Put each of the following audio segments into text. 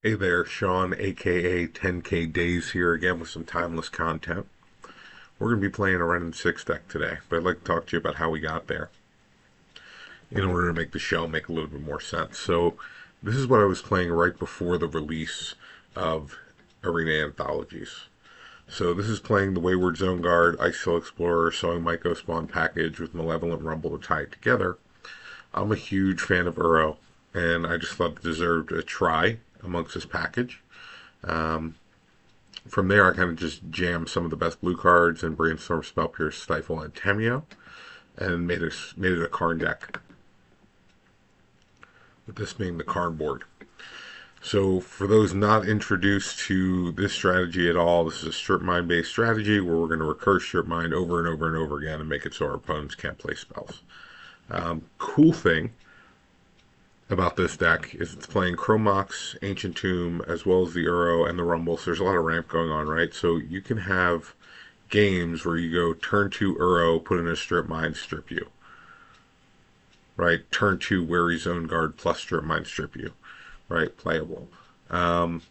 Hey there, Sean, aka 10K Days here again with some timeless content. We're going to be playing a Wren 6 deck today, but I'd like to talk to you about how we got there in order to make the show make a little bit more sense. So, this is what I was playing right before the release of Arena Anthologies. So, this is playing the Wayward Zone Guard, Ice Explorer, Sowing Myco Spawn package with Malevolent Rumble to tie it together. I'm a huge fan of Uro, and I just thought it deserved a try amongst this package. Um, From there, I kind of just jammed some of the best blue cards and Brainstorm, Spell Pierce, Stifle, and Temio, and made it a Karn deck. With this being the Karn board. So, for those not introduced to this strategy at all, this is a Stripmine based strategy where we're going to recurse Stripmine over and over and over again and make it so our opponents can't play spells. Cool thing about this deck is it's playing Chromox, Ancient Tomb, as well as the Uro and the Rumble. So there's a lot of ramp going on, right? So you can have games where you go turn two Uro, put in a Stripmine, strip you. Right? Turn two Wary Zone Guard plus Stripmine, strip you. Right? Playable. Um,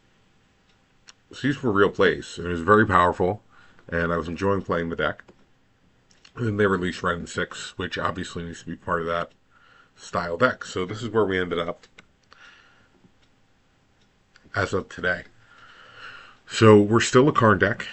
so these were real plays. It was very powerful, and I was enjoying playing the deck. And then they released Wren 6, which obviously needs to be part of that style deck. So this is where we ended up as of today. So we're still a Karn deck.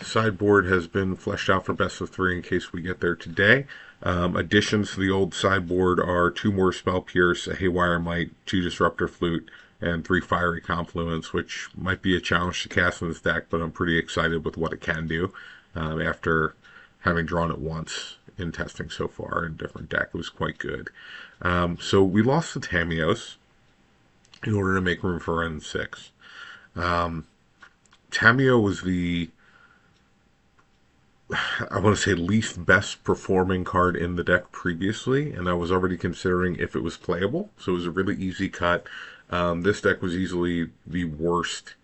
Sideboard has been fleshed out for best of three in case we get there today. Additions to the old sideboard are two more Spell Pierce, a Haywire Might, two Disruptor Flute, and three Fiery Confluence, which might be a challenge to cast in this deck, but I'm pretty excited with what it can do after having drawn it once in testing so far in a different deck. It was quite good. So we lost the Tamios in order to make room for N6. Tamio was the I want to say least best performing card in the deck previously, and I was already considering if it was playable. So it was a really easy cut. This deck was easily the worst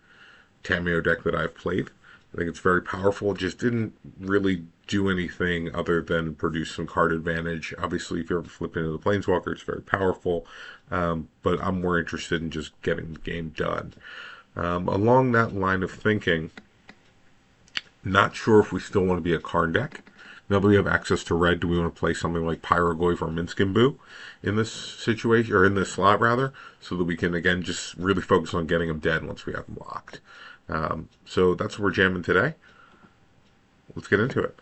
Tamio deck that I've played. I think it's very powerful. It just didn't really do anything other than produce some card advantage. Obviously, if you ever flip into the Planeswalker, it's very powerful. But I'm more interested in just getting the game done. Along that line of thinking, not sure if we still want to be a Karn deck. Now that we have access to red, do we want to play something like Pyrogoyf or Minskimbu in this situation, or in this slot rather, so that we can again just really focus on getting them dead once we have them locked. So that's what we're jamming today. Let's get into it.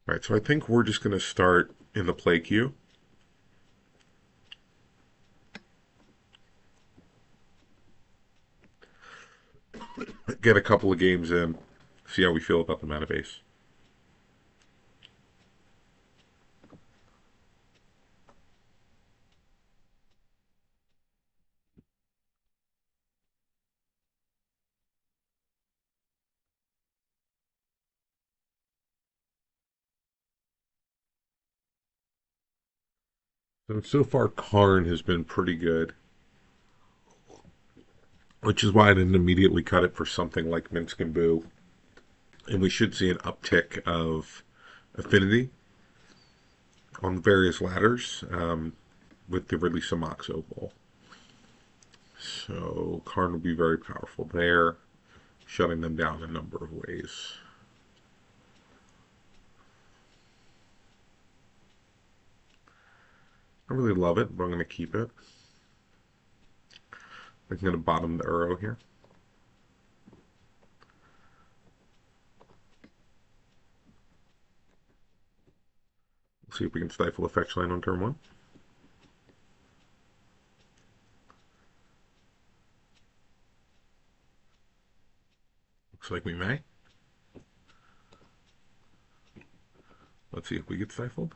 All right, so I think we're just going to start in the play queue, get a couple of games in, see how we feel about the mana base. So far, Karn has been pretty good, which is why I didn't immediately cut it for something like Minskimbu. And we should see an uptick of affinity on various ladders with the release of Mox Opal. So Karn will be very powerful there, shutting them down a number of ways. I really love it, but I'm going to keep it. I'm going to bottom the Uro here. We'll see if we can stifle Effect Line on turn one. Looks like we may. Let's see if we get stifled.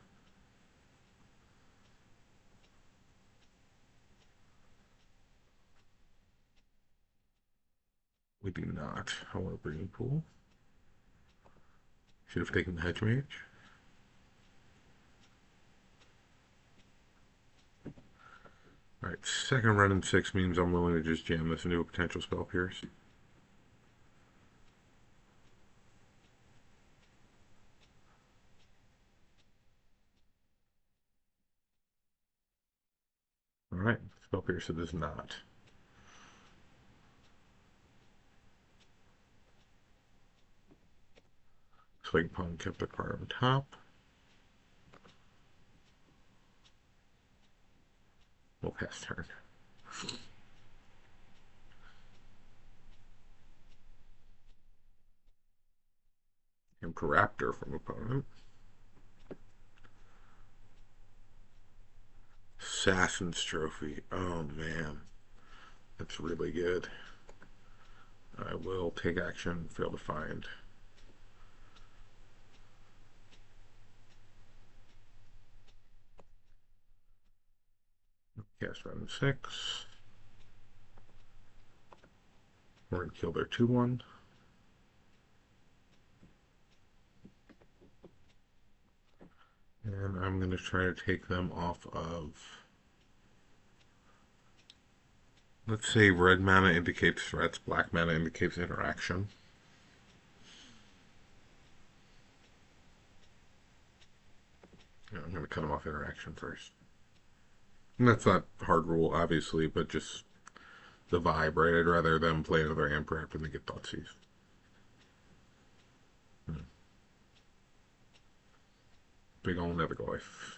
We do not. However, Breeding Pool. Should have taken the Hedge Mage. Alright, second run in 6 means I'm willing to just jam this into a potential Spell Pierce. Alright, Spell Pierce it is not. Swing Pawn kept the card on top. We'll pass turn. Raptor from opponent. Assassin's Trophy. Oh man, that's really good. I will take action, fail to find. Cast round 6. We're going to kill their 2-1. And I'm going to try to take them off of, let's say red mana indicates threats, black mana indicates interaction. I'm going to cut them off interaction first. And that's not hard rule, obviously, but just the vibe, right? I'd rather them play another Amperap than they get Thoughtseize. Big ol' Netherglyph.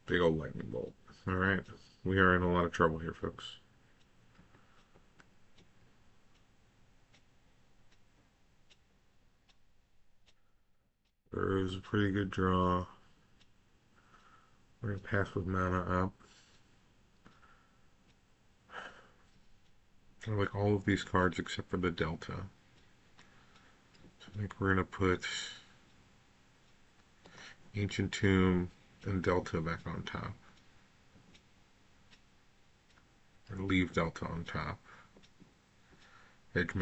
Big ol' Lightning Bolt. Alright. We are in a lot of trouble here, folks. There is a pretty good draw. We're going to pass with mana up. I like all of these cards except for the Delta. So I think we're going to put Ancient Tomb and Delta back on top. Or leave Delta on top. Hedge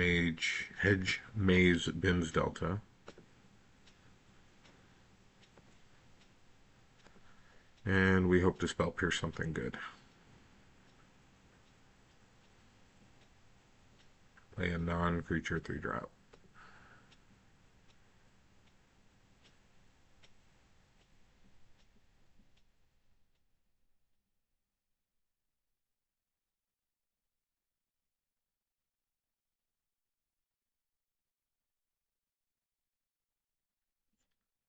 Maze bins Delta. And we hope to Spell Pierce something good. Play a non-creature 3-drop.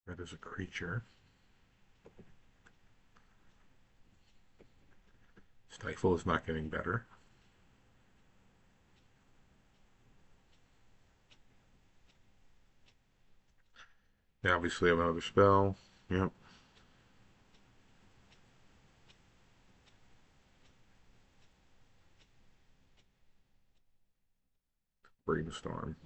That is a creature. Stifle is not getting better. They obviously have another spell. Yep. Brainstorm.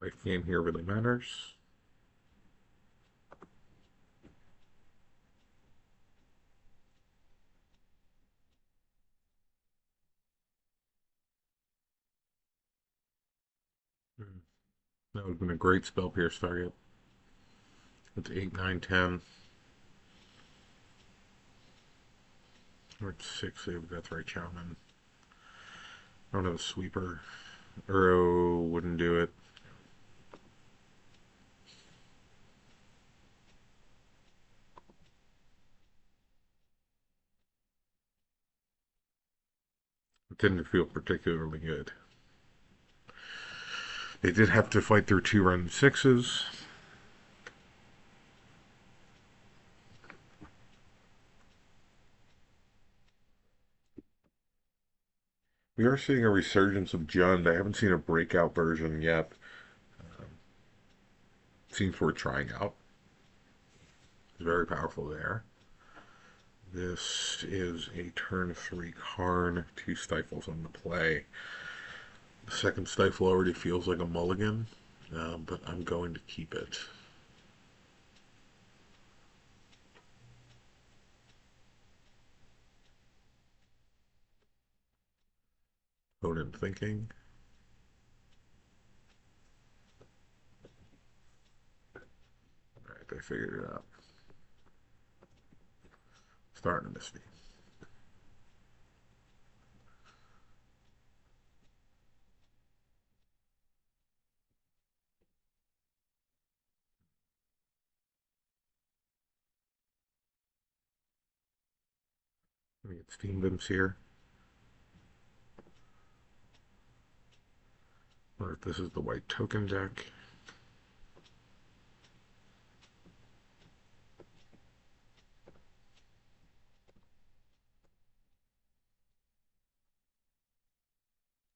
Life gain here really matters. That would have been a great Spell Pierce target. It's 8, 9, 10. Or it's 6, they have Deathray Chowman. I don't have a sweeper. Uro wouldn't do it. It didn't feel particularly good. They did have to fight through 2 run 6s. We are seeing a resurgence of Jund. I haven't seen a breakout version yet. Seems worth trying out. It's very powerful there. This is a turn 3 Karn, 2 Stifles on the play. The second Stifle already feels like a mulligan, but I'm going to keep it. Opponent thinking. Alright, they figured it out. Starting to miss me. Let me get Steam Bims here. Or if this is the white token deck.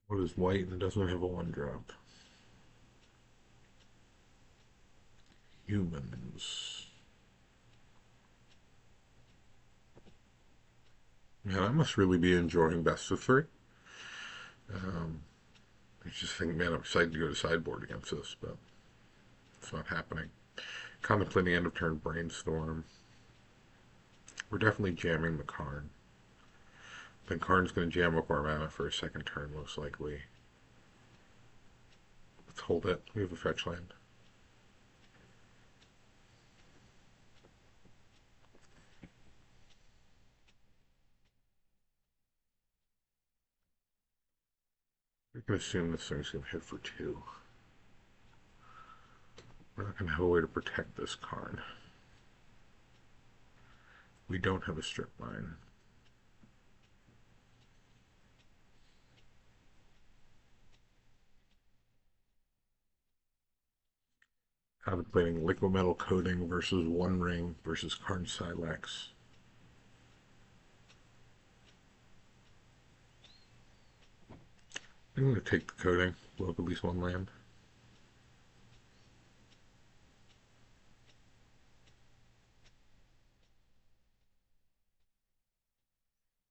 What is white and doesn't have a 1-drop? Humans. Man, I must really be enjoying best of three. Um, I just think, man, I'm excited to go to sideboard against this, but it's not happening. Contemplating end of turn brainstorm. We're definitely jamming the Karn. Then Karn's going to jam up our mana for a second turn, most likely. Let's hold it. We have a fetch land. We can assume this thing's going to hit for 2. We're not going to have a way to protect this Karn. We don't have a Stripmine. Contemplating liquid metal coating versus One Ring versus Karn Silex. I'm going to take the coating, blow up at least one land.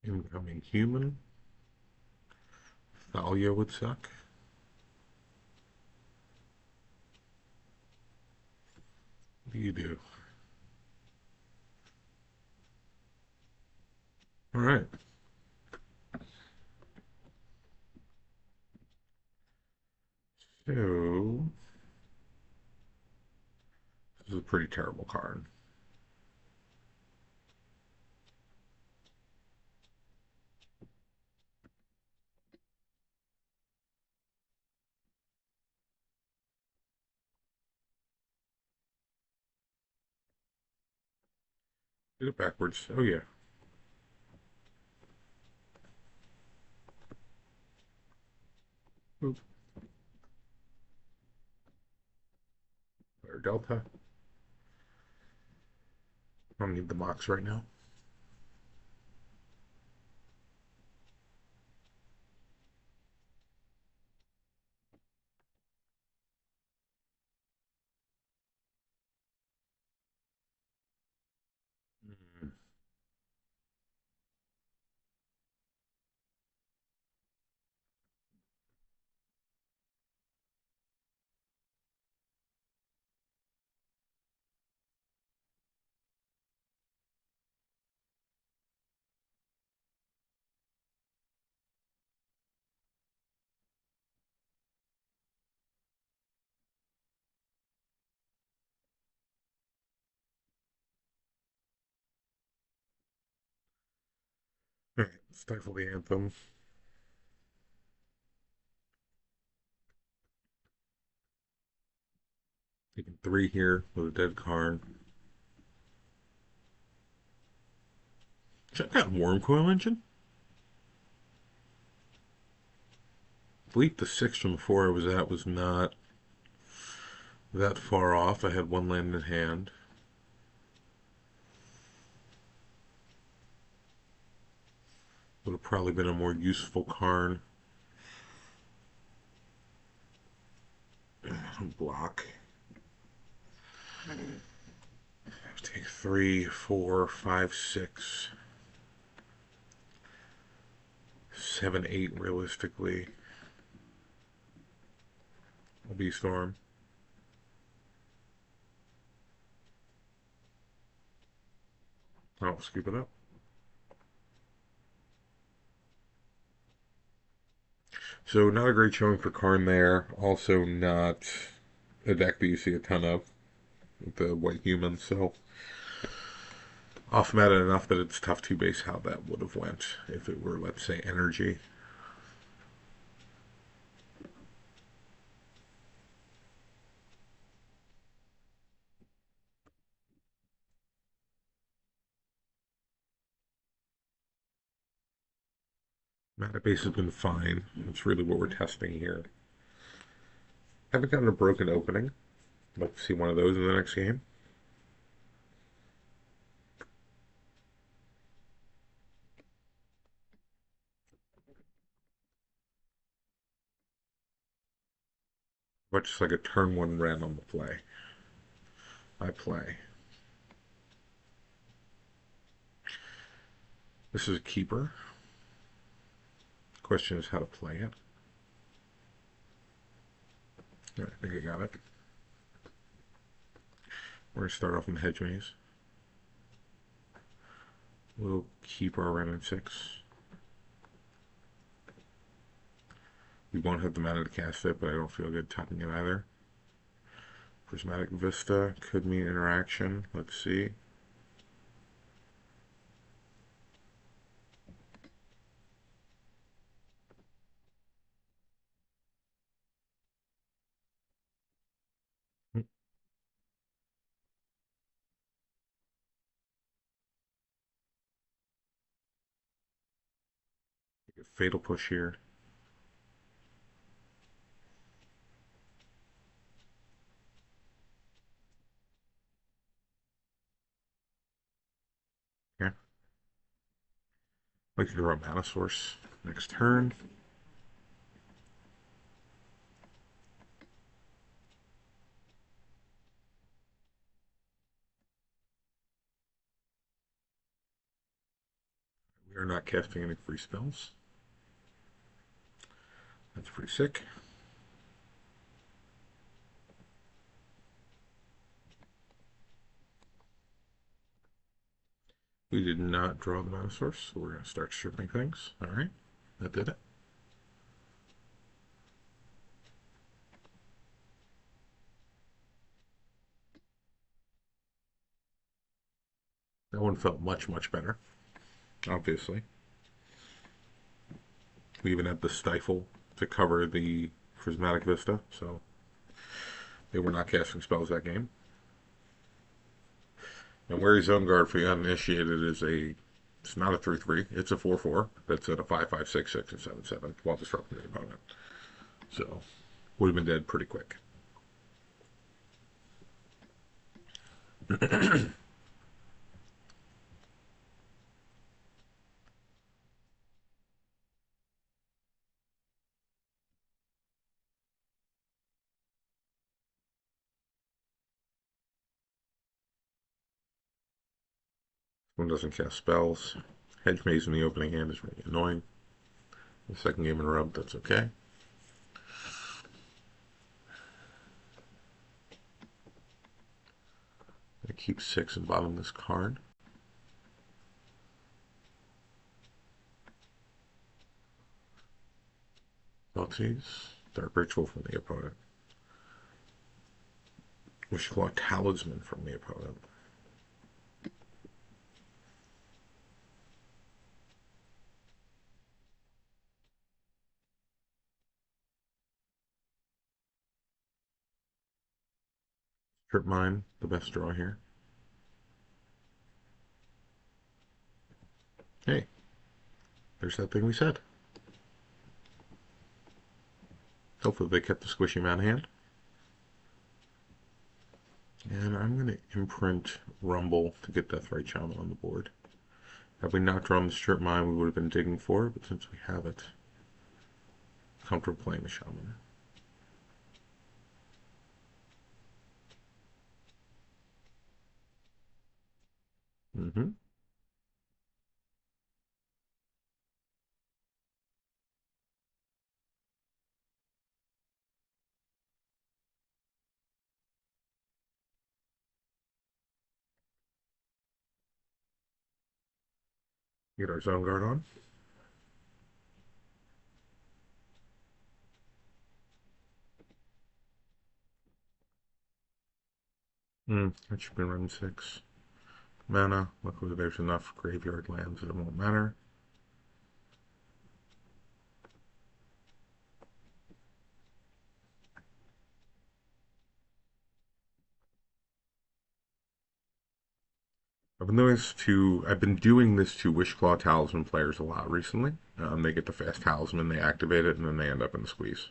Incoming human. Thalia would suck. What do you do? Alright. So, this is a pretty terrible card. Did it backwards. Oh, yeah. Oop. Or Delta. I don't need the Mox right now. Mm. Alright, stifle the Anthem. Taking 3 here with a dead Karn. Check out Worm Coil Engine. I believe the 6 from the 4 I was at was not that far off. I had 1 land in hand. Would have probably been a more useful Karn. Block. Take 3, 4, 5, 6, 7, 8 realistically. I'll be Storm. I'll scoop it up. So not a great showing for Karn there. Also not a deck that you see a ton of with the white humans. So off meta enough that it's tough to base how that would have went if it were, let's say, energy. Mana base has been fine. That's really what we're testing here. Haven't gotten a broken opening. I'd like to see one of those in the next game. But just like a turn one Wren on the play. I play. This is a keeper. The question is how to play it. I think I got it. We're going to start off in the hedge maze. We'll keep our Wren at 6. We won't have the mana to cast it, but I don't feel good tapping it either. Prismatic Vista could mean interaction. Let's see. Fatal Push here. Yeah. We can draw a mana source next turn. We are not casting any free spells. That's pretty sick. We did not draw the mana source, so we're going to start stripping things. All right, that did it. That one felt much, much better, obviously. We even had the Stifle to cover the Prismatic Vista, so they were not casting spells that game. And Wary Zone Guard for the uninitiated is a. It's not a 3/3. It's a 4/4. That's at a 5/5, 6/6, and 7/7 while disrupting the opponent. So would have been dead pretty quick. One doesn't cast spells. Hedge Maze in the opening hand is really annoying. The second game in a row, that's okay. I keep 6 and bottom this card. Abilities. Dark Ritual from the opponent. Wishclaw Talisman from the opponent. Stripmine, the best draw here. Hey, there's that thing we said. Hopefully they kept the squishy man hand. And I'm going to imprint Rumble to get Deathrite Shaman on the board. Had we not drawn the Stripmine, we would have been digging for it, but since we have it, I'm comfortable playing the Shaman. Mm-hmm. Get our Zone Guard on. That should be run 6. Mana. Luckily there's enough graveyard lands that it won't matter. I've been doing this to Wishclaw Talisman players a lot recently. They get the fast talisman, they activate it, and then they end up in the squeeze.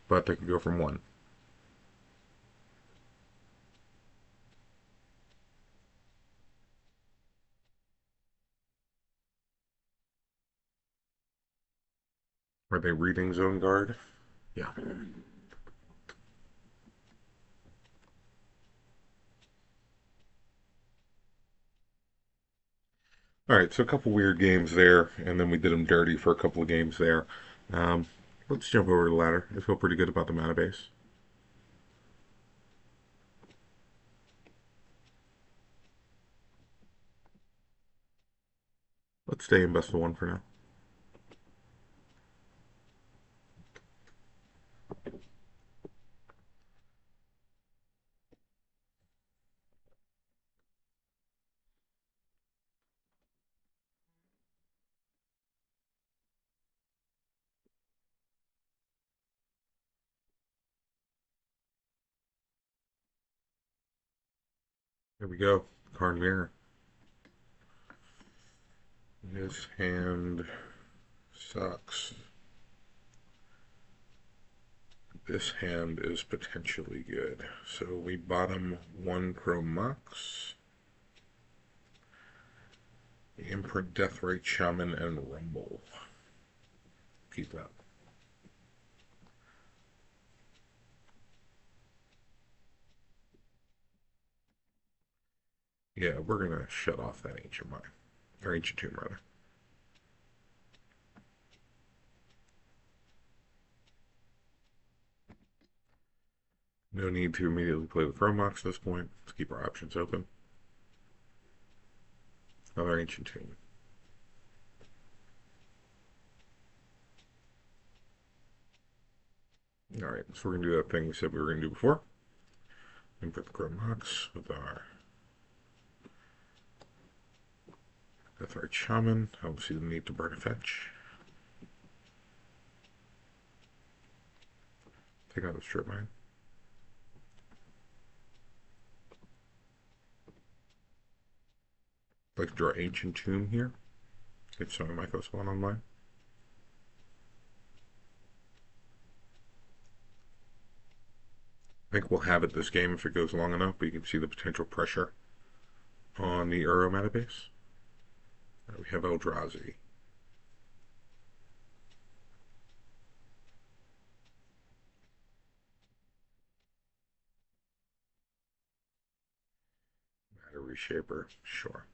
But they can go from one. Are they reading Zone Guard? Yeah. All right, so a couple weird games there, and then we did them dirty for a couple of games there. Um, let's jump over to the ladder. I feel pretty good about the mana base. Let's stay in best of one for now. Here we go. Karn Mirror. His hand sucks. This hand is potentially good. So we bottom one Chrome Mox, Imprint Deathrite Shaman, and Rumble. Keep that. Yeah, we're gonna shut off that Ancient Mine. Or Ancient Tomb, rather. No need to immediately play the Chrome Mox at this point. Let's keep our options open. Another Ancient Tomb. Alright, so we're gonna do that thing we said we were gonna do before. And put the Chrome Mox with our Deathrite Shaman. I don't see the need to burn a fetch. Take out the Stripmine. I'd like to draw Ancient Tomb here. Get some Myco Spawn online. I think we'll have it this game if it goes long enough, but you can see the potential pressure on the Uro meta base. We have Eldrazi. Matter Reshaper, sure.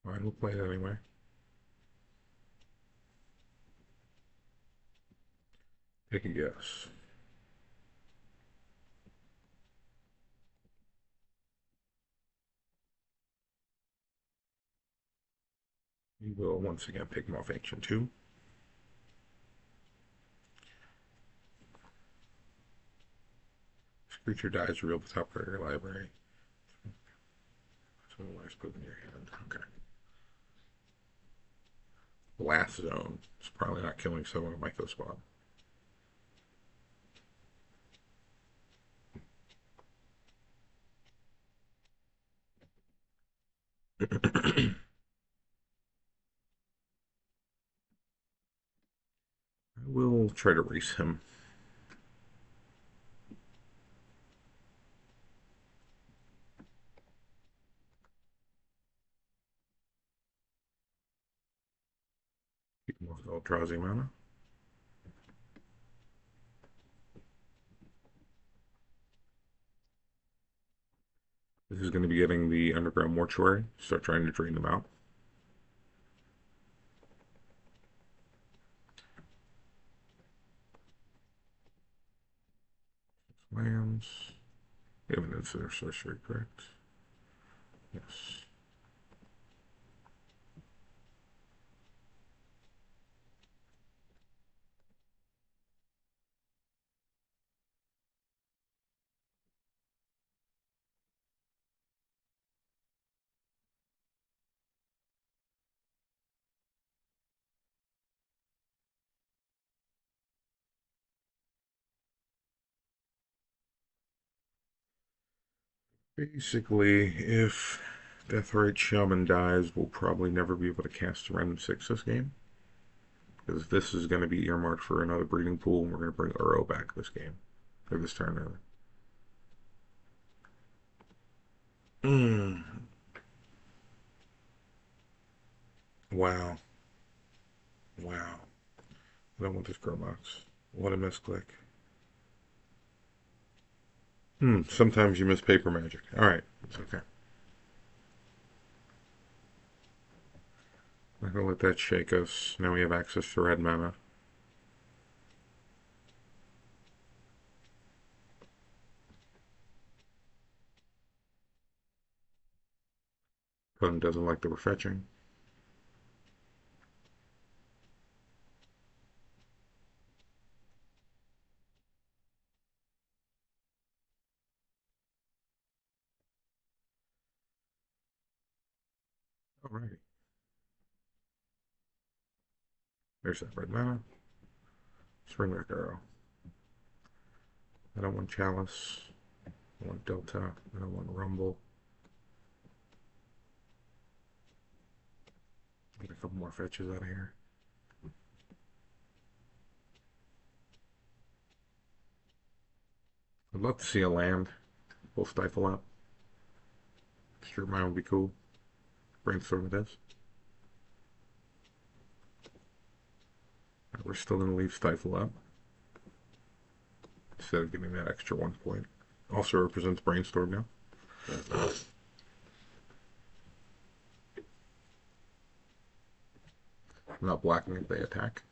Fine, we'll play it anyway. Take a guess. We will once again pick him off Ancient Tomb. This creature dies, reveal the top card of your library. So last put in your hand. Okay. Blast Zone. It's probably not killing someone with Myco Spawn. I will try to race him. Keep him off the Eldrazi mana. This is going to be getting the Underground Mortuary. Start trying to drain them out. Lands. We have an Incinerator Sorcery, correct? Yes. Basically, if Deathrite Shaman dies, we'll probably never be able to cast Random 6 this game. Because this is going to be earmarked for another breeding pool, and we're going to bring Uro back this game. Or this turn, rather. Wow. Wow. I don't want this Gromox. What a misclick. Sometimes you miss paper magic. Alright, it's okay. I'm not gonna let that shake us. Now we have access to red mana. Opponent doesn't like the refetching. Alrighty. There's that red mana. Spring back arrow. I don't want Chalice. I want Delta. I don't want Rumble. Get a couple more fetches out of here. I'd love to see a land. We'll stifle out. Stripmine would be cool. Brainstorm it is. We're still going to leave stifle up. Instead of getting that extra 1 point. Also represents Brainstorm now. I'm not blocking if they attack.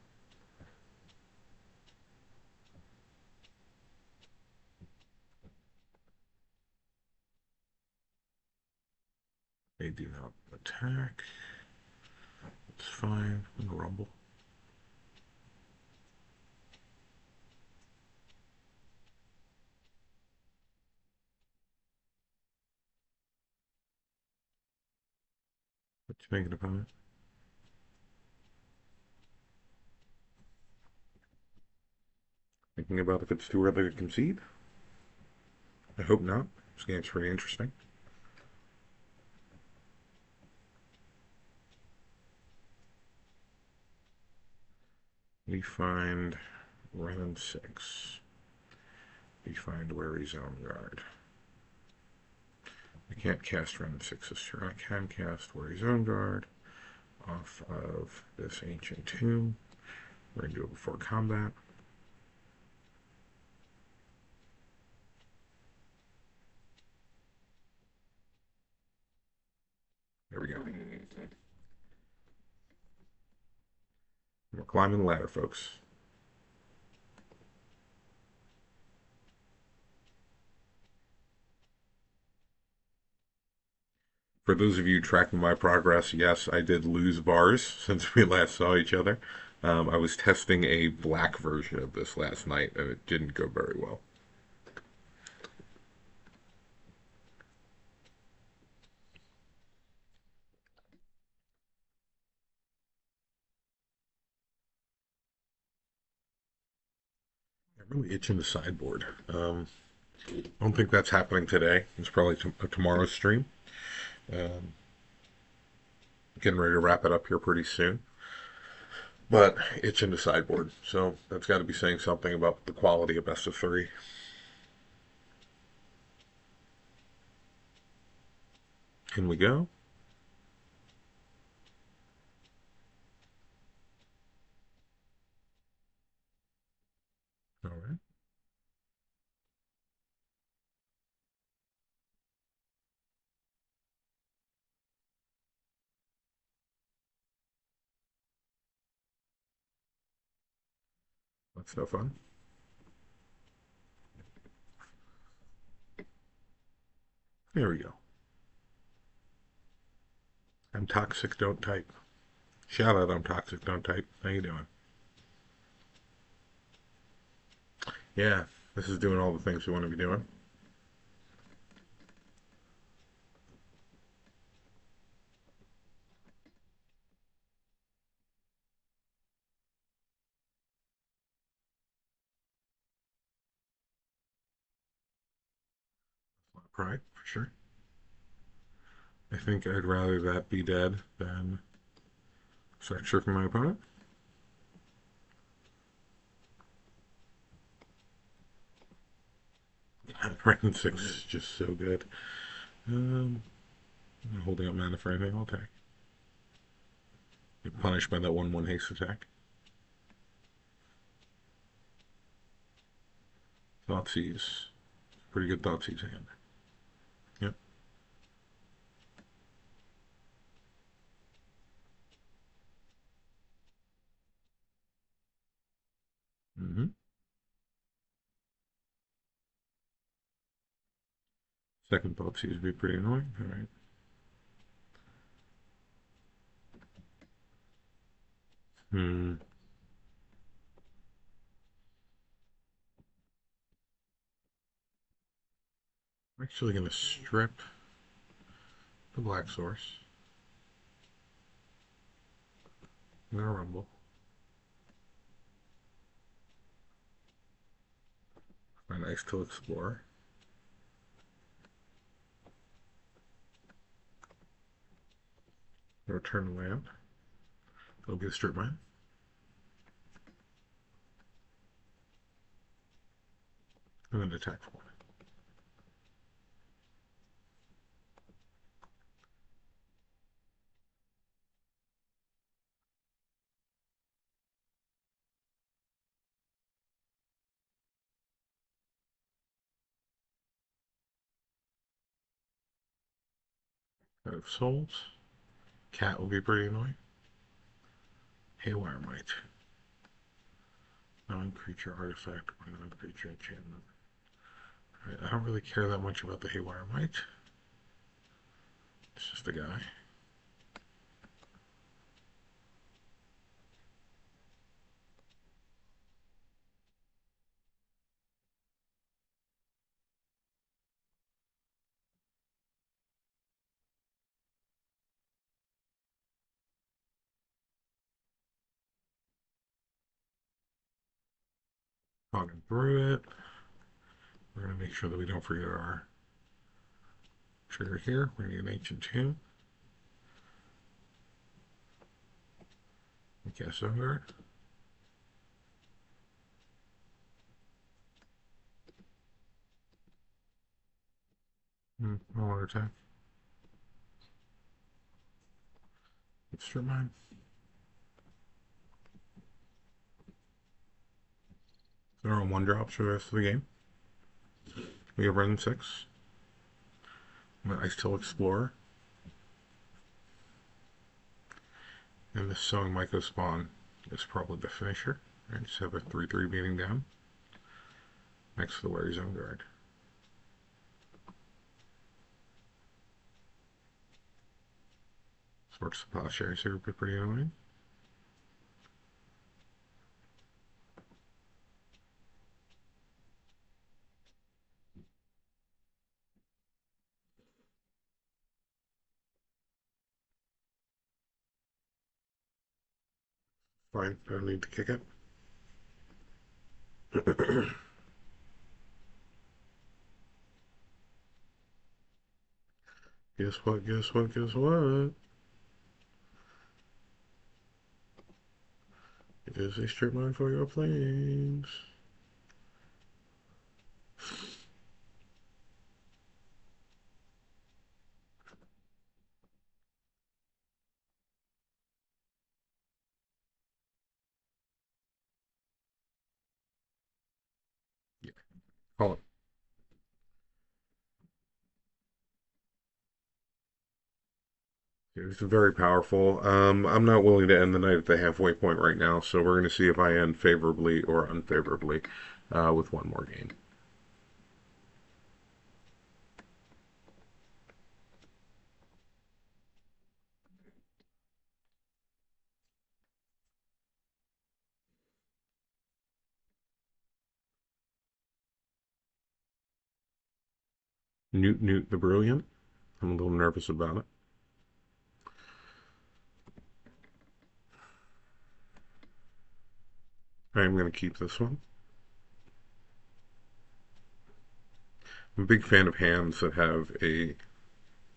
They do not attack. It's fine. I'm gonna rumble. What you thinking about it? Thinking about if it's too early to concede? I hope not. This game's pretty interesting. We find Wren 6. We find Wary Zone Guard. I can't cast Wren 6 this turn. I can cast Wary Zone Guard off of this Ancient Tomb. We're going to do it before combat. There we go. We're climbing the ladder, folks. For those of you tracking my progress, yes, I did lose bars since we last saw each other. I was testing a black version of this last night, and it didn't go very well. I'm really itching the sideboard. I don't think that's happening today. It's probably tomorrow's stream. Um, Getting ready to wrap it up here pretty soon. But itching the sideboard, so that's got to be saying something about the quality of best of three. In we go. All right. That's no fun. There we go. I'm toxic, don't type. Shout out, I'm toxic, don't type. How you doing? Yeah, this is doing all the things we want to be doing. Pride, for sure. I think I'd rather that be dead than start shirking my opponent. Wren 6 is just so good. Um, I'm holding up mana for anything, I'll take. Get punished by that 1/1 haste attack. Thoughtseize. Pretty good Thoughtseize hand. Yep. Mm-hmm. Second Thoughtseize would be pretty annoying. Alright. Hmm. I'm actually going to strip the black source. I'm going to rumble. My nice to explore. Return land. It'll be a Stripmine. And then attack for it. Out of souls. Cat will be pretty annoying. Haywire Might. Non-creature artifact or non-creature enchantment. Right, I don't really care that much about the Haywire Might. It's just a guy. Talking through it. We're going to make sure that we don't forget our trigger here. We're going to get an Ancient Tomb. We cast Vanguard. No water attack. Stripmine. There are 1-drops for the rest of the game. We have Wren 6. I still Explorer. And this Sowing Myco Spawn is probably the finisher. Right, just have a 3/3 beating down next to the Wary Zone Guard. Sparks of Plowshare, so would be pretty annoying. Fine, I don't need to kick it. Guess what, guess what, guess what? It is a strip mine for your planes. Yeah, call it. It's very powerful. I'm not willing to end the night at the halfway point right now, so we're going to see if I end favorably or unfavorably with one more game. Newt Newt the Brilliant. I'm a little nervous about it. I'm going to keep this one. I'm a big fan of hands that have a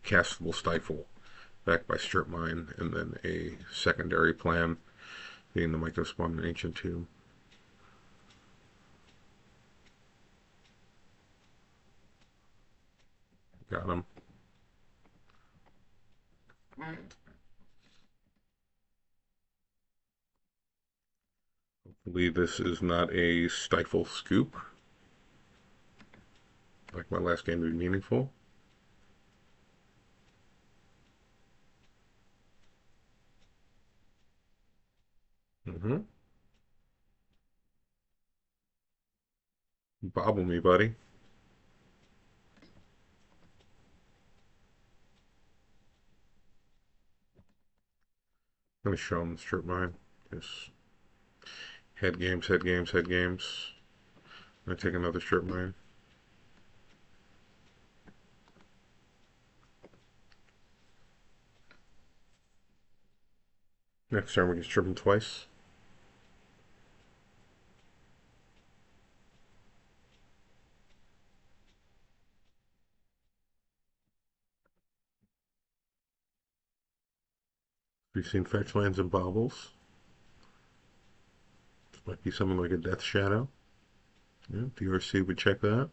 castable stifle backed by Stripmine, and then a secondary plan being the Mycospawn and Ancient Tomb. Got him. Hopefully this is not a stifle scoop. Like my last game to be meaningful. Mm-hmm. Bobble me, buddy. I'm gonna show him the strip mine. Just head games, head games, head games. I'm gonna take another strip mine. Next turn we can strip him twice. We've seen fetch lands and bobbles. This might be something like a Death Shadow. Yeah, DRC would check that.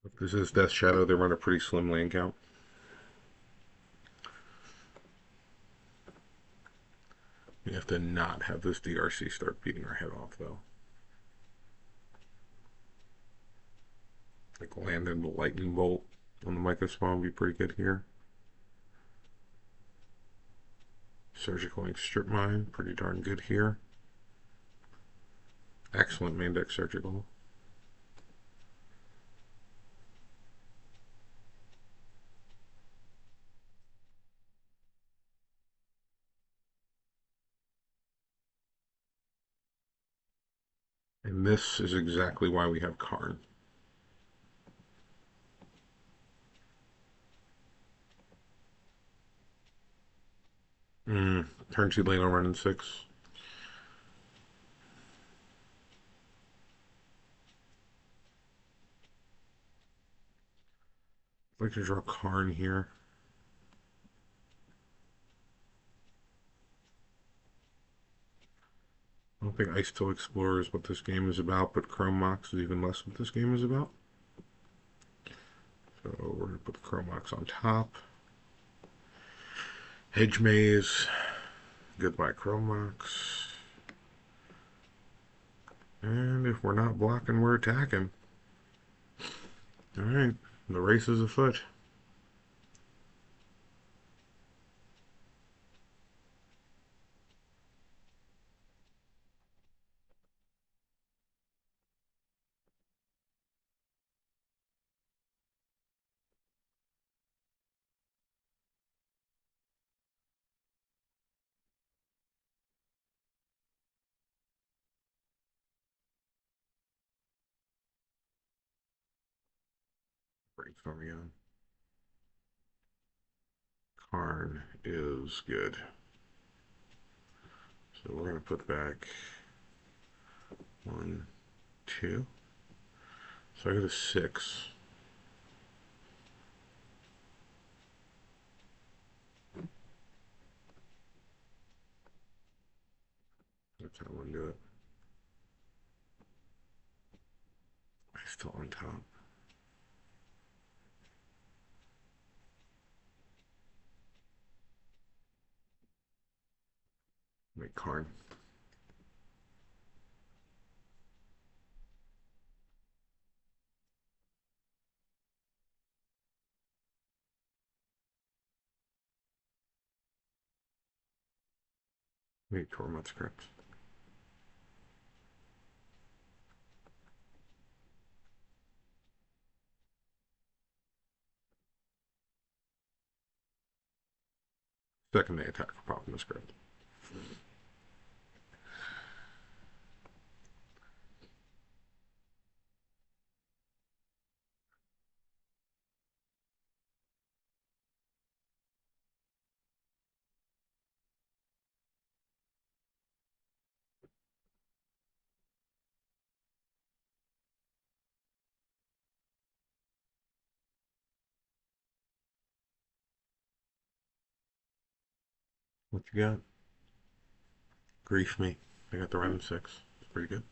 If this is Death Shadow, they run a pretty slim lane count. We have to not have this DRC start beating our head off, though. Like landing the lightning bolt on the Mycospawn would be pretty good here. Surgical Ink Strip Mine, pretty darn good here. Excellent main deck Surgical. And this is exactly why we have Karn. Turn 2 lane on running 6. I'd like to draw Karn here. I don't think Ice Till Explorer is what this game is about, but Chrome Mox is even less what this game is about. So we're going to put the Chrome Mox on top. Hedge Maze. Goodbye Chrome Mox. And if we're not blocking, we're attacking. Alright, the race is afoot. Brainstorm again. Karn is good. So we're going to put back 1, 2. So I got a 6. That's how I want to do it. Still on top. Make Karn. Make Tormut script. Second they attack for popping the script. What you got? Grief me. I got the Wren 6. It's pretty good.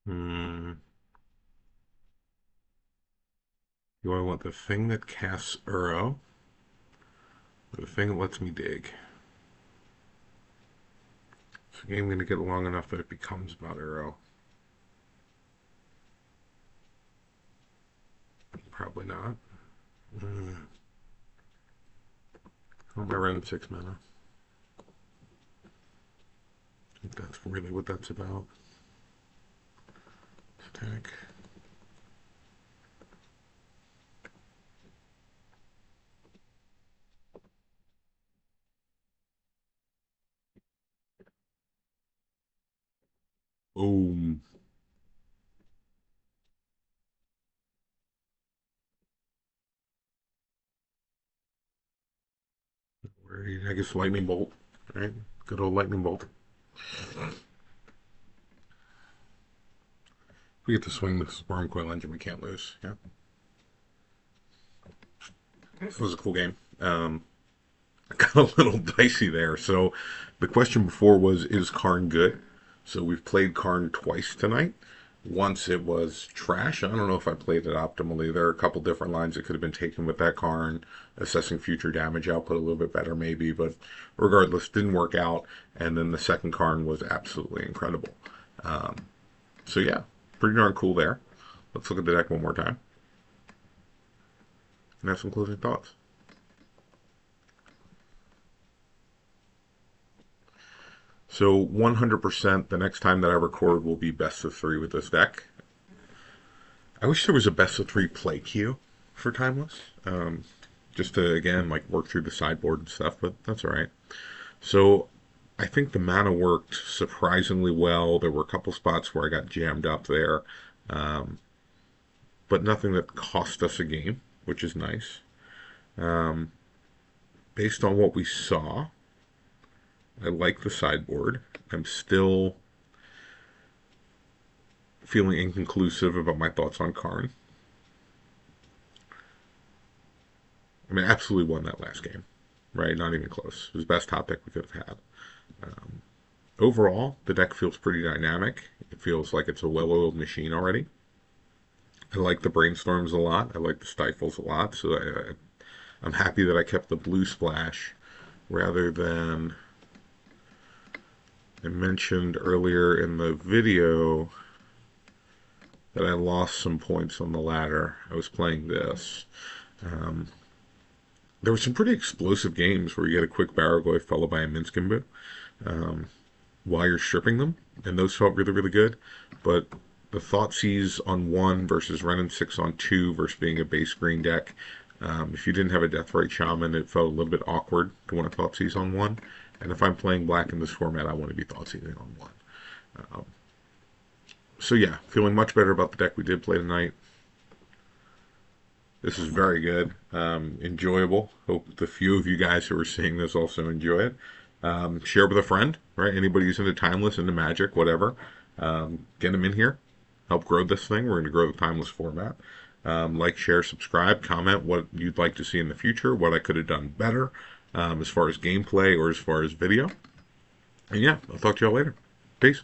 Hmm. Do I want the thing that casts Uro? Or the thing that lets me dig? Is the game going to get long enough that it becomes about Uro? Probably not. Hmm. Oh, my Wren 6 mana. I think that's really what that's about. Attack. Boom. I guess lightning bolt, right? Good old lightning bolt. We get to swing this worm coil engine. We can't lose. Yeah, it was a cool game. Got a little dicey there. So the question before was, is Karn good? So we've played Karn twice tonight. Once it was trash. I don't know if I played it optimally. There are a couple different lines that could have been taken with that Karn. Assessing future damage output a little bit better maybe, but regardless, didn't work out. And then the second Karn was absolutely incredible. Um, so yeah, pretty darn cool there. Let's look at the deck one more time and have some closing thoughts. So 100% the next time that I record will be best of three with this deck. I wish there was a best of three play queue for Timeless. Just to, again, like work through the sideboard and stuff, but that's all right. So I think the mana worked surprisingly well. There were a couple spots where I got jammed up there, um, but nothing that cost us a game, which is nice. Um, Based on what we saw, I like the sideboard. I'm still feeling inconclusive about my thoughts on Karn. I mean, absolutely won that last game, right? Not even close. It was the best top deck we could have had. Um, Overall, the deck feels pretty dynamic. It feels like it's a well-oiled machine already. I like the brainstorms a lot. I like the stifles a lot. So I'm happy that I kept the blue splash rather than I mentioned earlier in the video that I lost some points on the ladder. I was playing this. Um, there were some pretty explosive games where you get a quick Baragoi followed by a Minskimbu um, while you're stripping them, and those felt really, really good. But the Thoughtseize on one versus Wren and 6 on two versus being a base green deck. If you didn't have a Deathrite Shaman, it felt a little bit awkward to want to Thoughtseize on one. And if I'm playing black in this format, I want to be Thoughtseizing on one. Um, so yeah, feeling much better about the deck we did play tonight. This is very good, enjoyable. Hope the few of you guys who are seeing this also enjoy it. Share with a friend, right? Anybody who's into Timeless, into Magic, whatever. Get them in here. Help grow this thing. We're going to grow the Timeless format. Like, share, subscribe, comment what you'd like to see in the future, what I could have done better as far as gameplay or as far as video. And yeah, I'll talk to y'all later. Peace.